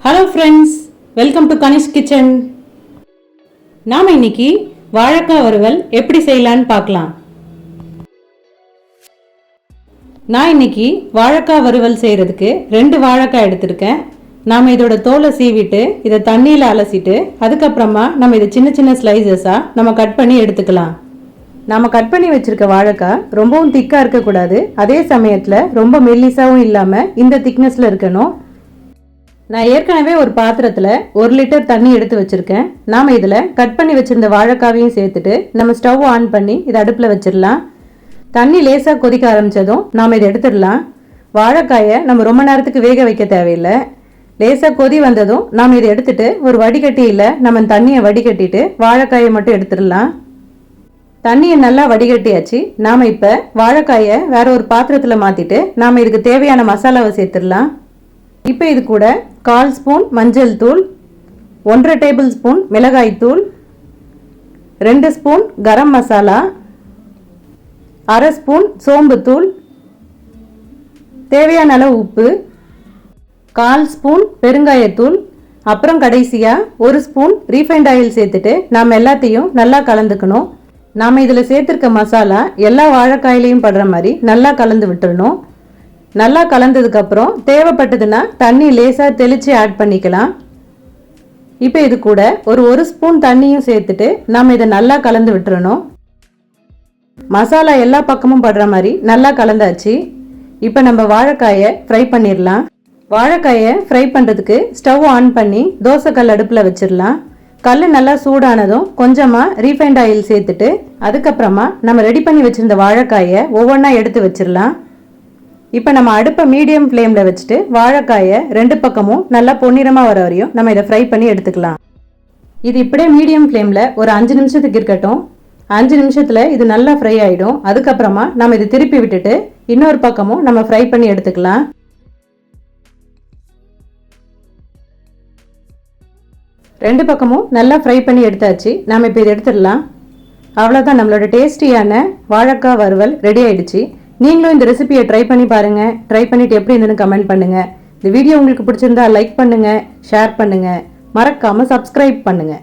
Hello friends, welcome to Kanish kitchen. நாம் இன்னைக்கு வாழைக்காய் வறுவல் எப்படி செய்யலான்னு பார்க்கலாம். நான் இன்னைக்கு வாழைக்காய் வறுவல் செய்கிறதுக்கு 2 வாழைக்காய் எடுத்திருக்கேன். நாம் இதோட தோலை சீவிட்டு இதை தண்ணியில் அலசிட்டு அதுக்கப்புறமா நம்ம இதை சின்ன சின்ன ஸ்லைசஸாக நம்ம கட் பண்ணி எடுத்துக்கலாம். நாம் கட் பண்ணி வச்சுருக்க வாழைக்காய் ரொம்பவும் திக்காக இருக்கக்கூடாது, அதே சமயத்தில் ரொம்ப மெல்லிசாவும் இல்லாமல் இந்த திக்னஸில் இருக்கணும். நான் ஏற்கனவே ஒரு பாத்திரத்தில் 1 லிட்டர் தண்ணி எடுத்து வச்சுருக்கேன். நாம் இதில் கட் பண்ணி வச்சுருந்த வாழைக்காவையும் சேர்த்துட்டு நம்ம ஸ்டவ் ஆன் பண்ணி இதை அடுப்பில் வச்சிடலாம். தண்ணி லேசாக கொதிக்க ஆரம்பித்ததும் நாம் இதை எடுத்துடலாம். வாழைக்காயை நம்ம ரொம்ப நேரத்துக்கு வேக வைக்க தேவையில்லை. லேசாக கொதி வந்ததும் நாம் இதை எடுத்துட்டு ஒரு வடிகட்டியில் நம்ம தண்ணியை வடிகட்டிட்டு வாழைக்காயை மட்டும் எடுத்துடலாம். தண்ணியை நல்லா வடிகட்டியாச்சு. நாம் இப்போ வாழைக்காயை வேற ஒரு பாத்திரத்தில் மாற்றிட்டு நாம் இதுக்கு தேவையான மசாலாவை சேர்த்துடலாம். இப்போ இது கூட 1/4 ஸ்பூன் மஞ்சள் தூள், 1/2 டேபிள் ஸ்பூன் மிளகாய் தூள், 2 ஸ்பூன் கரம் மசாலா, 1/2 ஸ்பூன் சோம்பு தூள், தேவையான அளவு உப்பு, 1/4 ஸ்பூன் பெருங்காயத்தூள், அப்புறம் கடைசியாக 1 ஸ்பூன் ரீஃபைண்ட் ஆயில் சேர்த்துட்டு நாம் எல்லாத்தையும் நல்லா கலந்துக்கணும். நாம் இதில் சேர்த்துருக்க மசாலா எல்லா வாழைக்காயிலையும் படுற மாதிரி நல்லா கலந்து விட்டுறணும். நல்லா கலந்ததுக்கப்புறம் தேவைப்பட்டதுன்னா தண்ணி லேசாக தெளித்து ஆட் பண்ணிக்கலாம். இப்போ இது கூட ஒரு ஸ்பூன் தண்ணியும் சேர்த்துட்டு நாம் இதை நல்லா கலந்து விட்டுறணும். மசாலா எல்லா பக்கமும் படுற மாதிரி நல்லா கலந்தாச்சு. இப்போ நம்ம வாழைக்காயை ஃப்ரை பண்ணிடலாம். வாழைக்காயை ஃப்ரை பண்ணுறதுக்கு ஸ்டவ் ஆன் பண்ணி தோசைக்கல் அடுப்பில் வச்சிடலாம். கல் நல்லா சூடானதும் கொஞ்சமாக ரீஃபைண்ட் ஆயில் சேர்த்துட்டு அதுக்கப்புறமா நம்ம ரெடி பண்ணி வச்சுருந்த வாழைக்காயை ஒவ்வொன்றா எடுத்து வச்சிடலாம். இப்போ நம்ம அடுப்பை மீடியம் ஃப்ளேமில் வச்சுட்டு வாழைக்காயை 2 பக்கமும் நல்லா பொன்னிறமாக வர வரையும் நம்ம இதை ஃப்ரை பண்ணி எடுத்துக்கலாம். இது இப்படியே மீடியம் ஃப்ளேமில் ஒரு 5 நிமிஷத்துக்கு இருக்கட்டும். 5 நிமிஷத்தில் இது நல்லா ஃப்ரை ஆகிடும். அதுக்கப்புறமா நம்ம இதை திருப்பி விட்டுட்டு இன்னொரு பக்கமும் நம்ம ஃப்ரை பண்ணி எடுத்துக்கலாம். ரெண்டு பக்கமும் நல்லா ஃப்ரை பண்ணி எடுத்தாச்சு. நாம் இப்போ இதை எடுத்துடலாம். அவ்வளோதான், நம்மளோட டேஸ்டியான வாழைக்காய் வறுவல் ரெடி ஆயிடுச்சு. நீங்களும் இந்த ரெசிபியை ட்ரை பண்ணி பாருங்கள். ட்ரை பண்ணிவிட்டு எப்படி இருந்துன்னு கமெண்ட் பண்ணுங்கள். இந்த வீடியோ உங்களுக்கு பிடிச்சிருந்தா லைக் பண்ணுங்கள், ஷேர் பண்ணுங்கள், மறக்காமல் சப்ஸ்கிரைப் பண்ணுங்கள்.